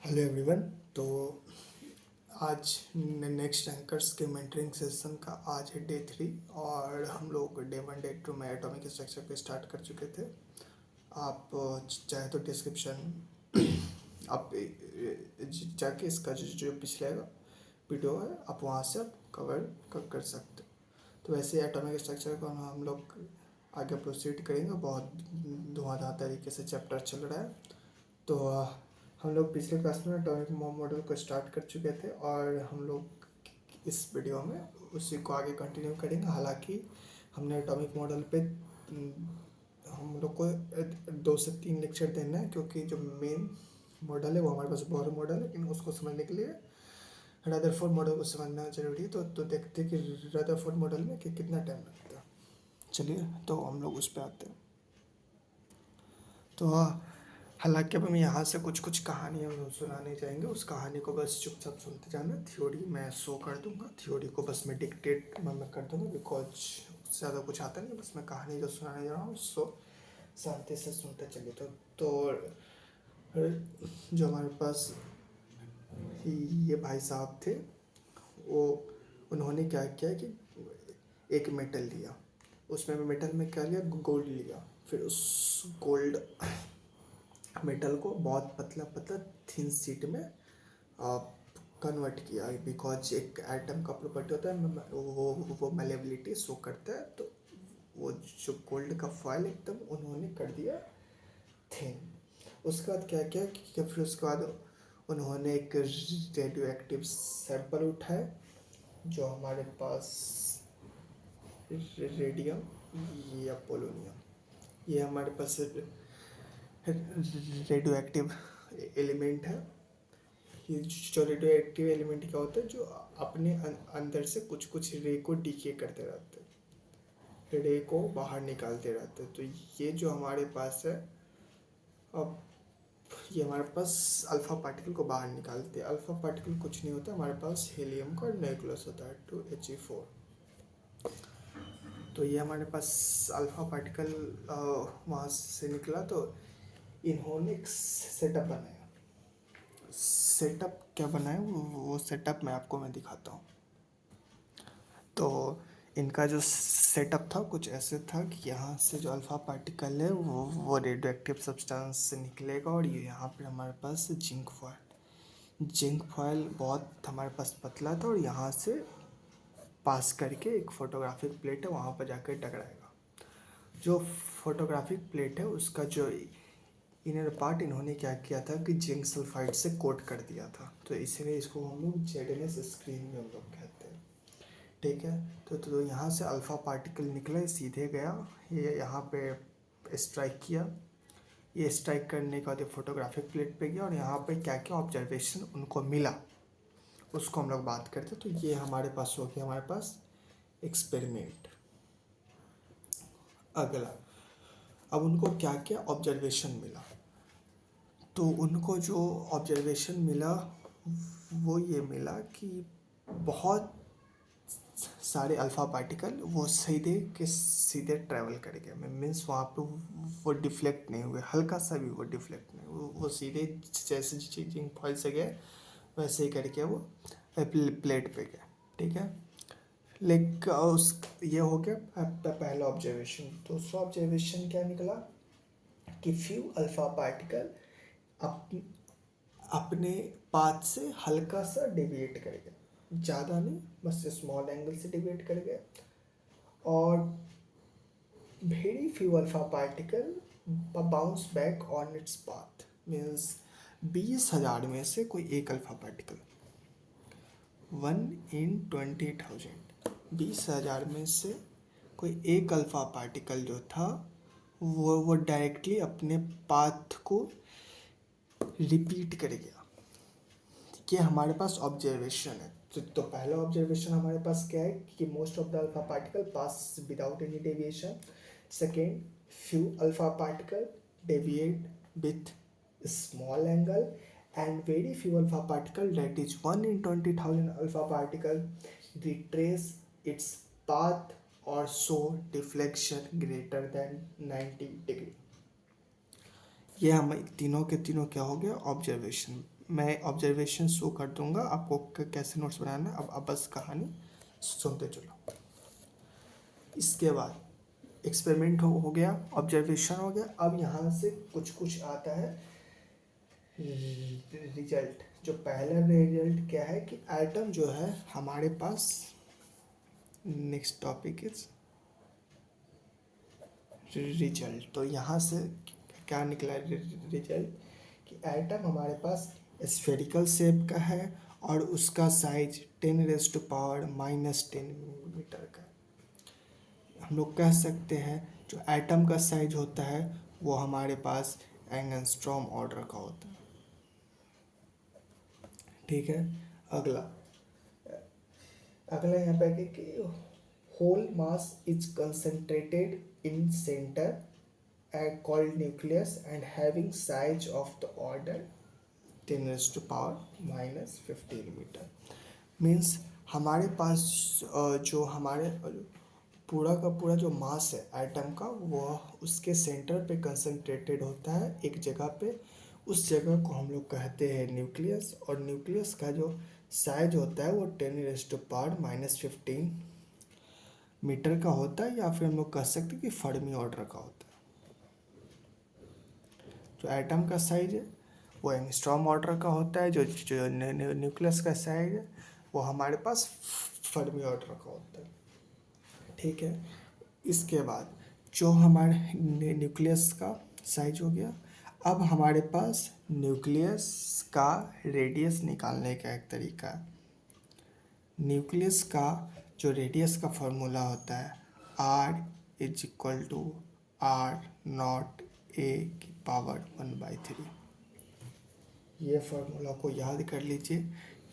Hello everyone. तो आज next anchors के मेंटरिंग सेशन का आज है डे 3 और हम लोग डे 1 डे 2 में एटॉमिक स्ट्रक्चर पे स्टार्ट कर चुके थे। आप चाहे तो डिस्क्रिप्शन आप जाके इसका जो पिछले वीडियो है आप वहाँ से आप कवर कर सकते हो। तो वैसे एटॉमिक स्ट्रक्चर को हम लोग आगे प्रोसीड करेंगे। बहुत धुआंधार तरीके से चैप्टर चल रहा है। तो हम लोग पिछले क्लास में एटॉमिक मॉडल को स्टार्ट कर चुके थे और हम लोग इस वीडियो में उसी को आगे कंटिन्यू करेंगे। हालांकि हमने एटॉमिक मॉडल पे हम लोग को 2 से 3 लेक्चर देना है, क्योंकि जो मेन मॉडल है वो हमारे पास बोहर मॉडल है, लेकिन उसको समझने के लिए रदरफोर्ड मॉडल को समझना जरूरी है। तो देखते हैं कि रदरफोर्ड मॉडल में कितना टाइम लगता है। चलिए तो हम लोग उस पर आते हैं। तो हालांकि अब हम यहाँ से कुछ कुछ कहानियाँ सुनाने जाएंगे। उस कहानी को बस चुपचाप सुनते जाना। थ्योरी मैं शो कर दूंगा, थ्योरी को बस मैं डिक्टेट मैं कर दूंगा, बिकॉज उससे ज़्यादा कुछ आता नहीं। बस मैं कहानी जो सुनाने जा रहा हूँ उसको शांति से सुनते चलिए। तो जो हमारे पास ये भाई साहब थे, वो उन्होंने क्या किया कि एक मेटल लिया, उसमें मेटल में क्या लिया, गोल्ड लिया। फिर उस गोल्ड मेटल को बहुत पतला पतला थिन शीट में कन्वर्ट किया, बिकॉज एक एटम का प्रॉपर्टी होता है वो मेलेबिलिटी शो करता है। तो वो जो गोल्ड का फॉयल एकदम उन्होंने कर दिया थिन। उसके बाद क्या किया कि फिर उसके बाद उन्होंने एक रेडियो एक्टिव सैंपल उठाए, जो हमारे पास रेडियम या पोलोनियम, ये हमारे पास रेडियो एक्टिव एलिमेंट है। ये जो रेडियो एक्टिव एलिमेंट क्या होता है, जो अपने अंदर से कुछ कुछ रे को डीके करते रहते हैं, रे को बाहर निकालते रहते हैं। तो ये जो हमारे पास है, अब ये हमारे पास अल्फ़ा पार्टिकल को बाहर निकालते हैं। अल्फ़ा पार्टिकल कुछ नहीं होता, हमारे पास हीलियम का न्यूक्लियस होता है 2He4। तो ये हमारे पास अल्फ़ा पार्टिकल वहाँ से निकला। तो इन्होंने एक सेटअप बनाया। सेटअप क्या बनाया वो सेटअप मैं दिखाता हूँ। तो इनका जो सेटअप था कुछ ऐसे था कि यहाँ से जो अल्फ़ा पार्टिकल है वो रेडियो एक्टिव सब्सटेंस से निकलेगा, और ये यहाँ पे हमारे पास जिंक फॉयल बहुत हमारे पास पतला था, और यहाँ से पास करके एक फोटोग्राफिक प्लेट है, वहाँ पर जाकर टकराएगा। जो फोटोग्राफिक प्लेट है उसका जो इनर पार्ट इन्होंने क्या किया था कि जिंक सल्फाइड से कोट कर दिया था। तो इसीलिए इसको हम लोग ZNS स्क्रीन में हम लोग कहते हैं। ठीक है। तो यहाँ से अल्फ़ा पार्टिकल निकला, सीधे गया, ये यहाँ पे स्ट्राइक किया। ये स्ट्राइक करने के बाद ये फोटोग्राफिक प्लेट पे गया, और यहाँ पे क्या क्या ऑब्जर्वेशन उनको मिला उसको हम लोग बात करते। तो ये हमारे पास हो गया, हमारे पास एक्सपेरिमेंट। अगला, अब उनको क्या क्या ऑब्जर्वेशन मिला। तो उनको जो ऑब्जर्वेशन मिला वो ये मिला कि बहुत सारे अल्फ़ा पार्टिकल वो सीधे के सीधे ट्रैवल कर गए। मीन्स वहाँ पे वो डिफ्लेक्ट नहीं हुए, हल्का सा भी वो डिफ्लेक्ट नहीं, वो सीधे जैसे जिंक फॉइल से गए वैसे ही करके वो प्लेट पे गए। ठीक है। लेकिन उस ये हो गया आपका पहला ऑब्जर्वेशन। दूसरा ऑब्जर्वेशन क्या निकला कि फ्यू अल्फ़ा पार्टिकल अपने पाथ से हल्का सा डेविएट कर गए, ज़्यादा नहीं, बस स्मॉल एंगल से डेविएट कर गए। और very few alpha particle bounce back on its path. Means 20,000 में से कोई एक अल्फा पार्टिकल, 1 in 20,000, 20,000 में से कोई एक अल्फा पार्टिकल जो था वो डायरेक्टली अपने पाथ को रिपीट कर गया। ये हमारे पास ऑब्जर्वेशन है। तो पहला ऑब्जर्वेशन हमारे पास क्या है कि most of the alpha particle pass without any deviation. Second, few alpha particle deviate with small angle, and very few alpha particle, that is 1 in 20,000 alpha particle, retrace its path or show deflection greater than 90 degree। ये हम तीनों के तीनों क्या हो गया, observation मैं observation show कर दूंगा आपको कैसे नोट्स बनाना है। अब बस कहानी सुनते चलो। इसके बाद एक्सपेरिमेंट हो गया, ऑब्जर्वेशन हो गया। अब यहाँ से कुछ कुछ आता है रिजल्ट। जो पहला रिजल्ट क्या है कि एटम जो है हमारे पास, नेक्स्ट टॉपिक इज रिजल्ट। तो यहाँ से क्या निकला रिजल्ट कि एटम हमारे पास स्फेरिकल शेप का है और उसका साइज 10⁻⁻10 मीटर का। हम लोग कह सकते हैं जो एटम का साइज होता है वो हमारे पास एंगस्ट्रॉम ऑर्डर का होता है। ठीक है। अगला अगला यहाँ पे है कि whole mass is concentrated in centre called nucleus and having size of the order 10⁻⁻15 metre. Means हमारे पास जो हमारे पूरा का पूरा जो मास है एटम का वह उसके सेंटर पे कंसंट्रेटेड होता है एक जगह पे। उस जगह को हम लोग कहते हैं न्यूक्लियस, और न्यूक्लियस का जो साइज होता है वो 10⁻⁻15 मीटर का होता है, या फिर हम लोग कह सकते हैं कि फर्मी ऑर्डर का होता है। जो एटम का साइज है वो एंगस्ट्रॉम ऑर्डर का होता है, जो न्यूक्लियस का साइज है वो हमारे पास फर्मी ऑर्डर का होता है। ठीक है। इसके बाद जो हमारे न्यूक्लियस का साइज हो गया, अब हमारे पास न्यूक्लियस का रेडियस निकालने का एक तरीका है। न्यूक्लियस का जो रेडियस का फॉर्मूला होता है R=R0a⁻3। ये फार्मूला को याद कर लीजिए।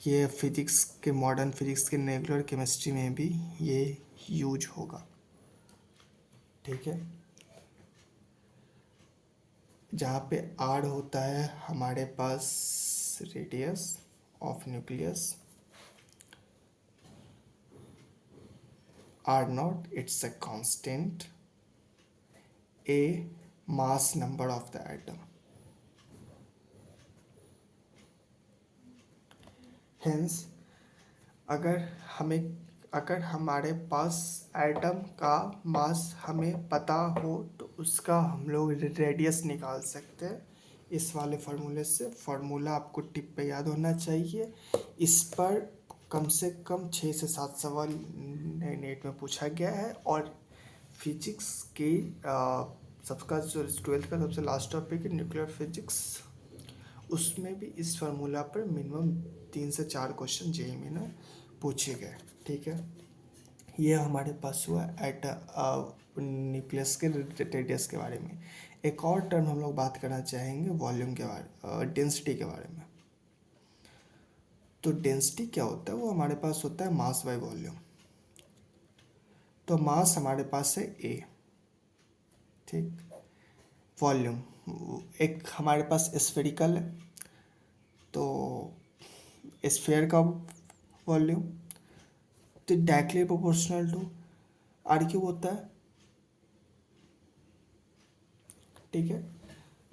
ये फिजिक्स के, मॉडर्न फिजिक्स के, रेगुलर केमिस्ट्री में भी ये यूज होगा। ठीक है। जहाँ पे R होता है हमारे पास radius of nucleus, R0 it's a constant, A mass number of the atom. Hence अगर हमारे पास एटम का मास हमें पता हो तो उसका हम लोग रेडियस निकाल सकते हैं इस वाले फार्मूले से। फार्मूला आपको टिप पे याद होना चाहिए। इस पर कम से कम 6 से 7 सवाल नेट में पूछा गया है, और फिजिक्स के सबका जो 12th का सबसे लास्ट टॉपिक है न्यूक्लियर फिजिक्स, उसमें भी इस फार्मूला पर मिनिमम 3 से 4 क्वेश्चन जेईई में पूछे गए। ठीक है। ये हमारे पास हुआ एट न्यूक्लियस के रेडियस के बारे में। एक और टर्म हम लोग बात करना चाहेंगे वॉल्यूम के बारे, डेंसिटी के बारे में। तो डेंसिटी क्या होता है? वो हमारे पास होता है मास बाय वॉल्यूम। तो मास हमारे पास है ए, ठीक। वॉल्यूम एक हमारे पास स्फेरिकल है, तो स्फेयर का वॉल्यूम तो डायरेक्टली प्रोपोर्शनल टू R³ होता है। ठीक है।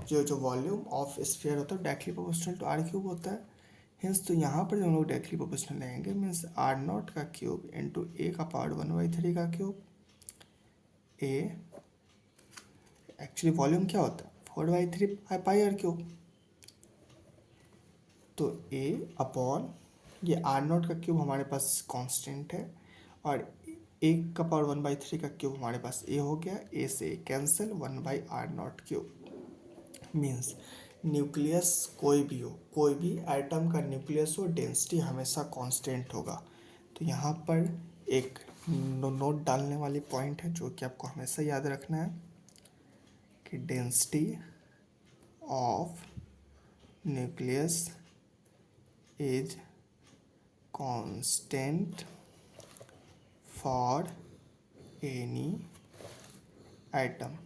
जो वॉल्यूम ऑफ स्फीयर होता है डायरेक्टली प्रोपोर्शनल टू R³ होता है। हिंस तो यहाँ पर जो हम लोग डायरेक्टली प्रोपोर्शनल लेंगे मीन्स R0 का क्यूब इंटू A⁻1/3 का क्यूब। A एक्चुअली वॉल्यूम क्या होता है 4/3πr³। तो A अपॉन ये R0 का क्यूब हमारे पास कांस्टेंट है, और A⁻1/3 का क्यूब हमारे पास A हो गया। A से कैंसिल 1/R0³ मीन्स न्यूक्लियस कोई भी हो, कोई भी एटम का न्यूक्लियस हो, डेंसिटी हमेशा कांस्टेंट होगा। तो यहाँ पर एक नोट डालने वाली पॉइंट है जो कि आपको हमेशा याद रखना है कि density of nucleus is constant for any atom.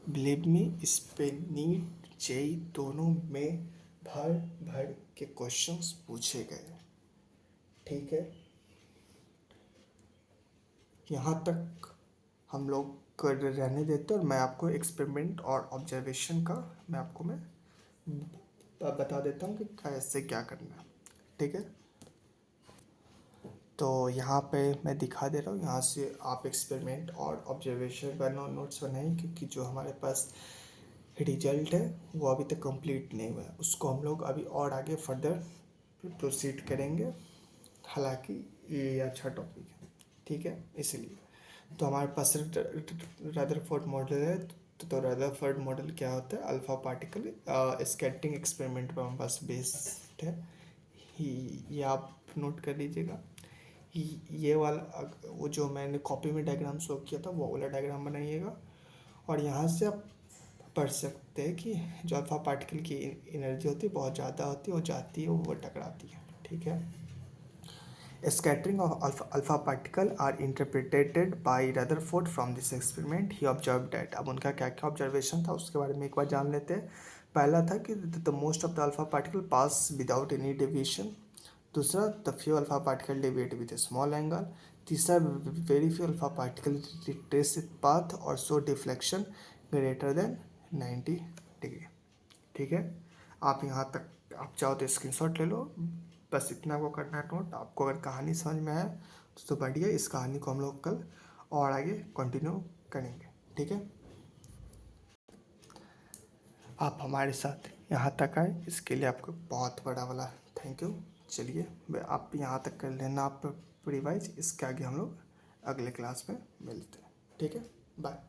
Believe me, इस पे नीट जेईई दोनों में भर भर के क्वेश्चंस पूछे गए। ठीक है। यहाँ तक हम लोग कर रहने देते, और मैं आपको एक्सपेरिमेंट और ऑब्जर्वेशन का मैं बता देता हूँ कि कैसे क्या करना है। ठीक है, तो यहाँ पे मैं दिखा दे रहा हूँ, यहाँ से आप एक्सपेरिमेंट और ऑब्जर्वेशन का नोट्स बनाएं, क्योंकि जो हमारे पास रिजल्ट है वो अभी तक कंप्लीट नहीं हुआ है, उसको हम लोग अभी और आगे फर्दर प्रोसीड करेंगे। हालांकि ये अच्छा टॉपिक है, ठीक है, इसलिए तो हमारे पास रदरफोर्ड मॉडल है। तो रदरफोर्ड मॉडल क्या होता है? अल्फा पार्टिकल स्कैटरिंग एक्सपेरिमेंट पर हमारे पास बेस्ड है। ये आप नोट कर लीजिएगा। ये वाला वो जो मैंने कॉपी में डायग्राम शो किया था वो वाला डायग्राम बनाइएगा, और यहाँ से आप पढ़ सकते हैं कि जो अल्फा पार्टिकल की एनर्जी होती है बहुत ज़्यादा होती है, वो जाती है, वो टकराती है। ठीक है, scattering of alpha particle are interpreted by Rutherford from this experiment. He observed that, अब उनका क्या क्या ऑब्जर्वेशन था उसके बारे में एक बार जान लेते हैं। पहला था कि the most of the alpha particle pass without any deviation. दूसरा, the few alpha particle deviate with a small angle. तीसरा, very few alpha particle retrace path और show deflection greater than 90 degree. ठीक है, आप यहाँ तक आप चाहो तो स्क्रीनशॉट ले लो, बस इतना को करना है नोट। आपको अगर कहानी समझ में आए तो बढ़िया, इस कहानी को हम लोग कल और आगे कंटिन्यू करेंगे। ठीक है, आप हमारे साथ यहाँ तक आए इसके लिए आपको बहुत बड़ा वाला थैंक यू। चलिए आप यहाँ तक कर लेना आप रिवाइज, इसके आगे हम लोग अगले क्लास में मिलते हैं। ठीक है, बाय।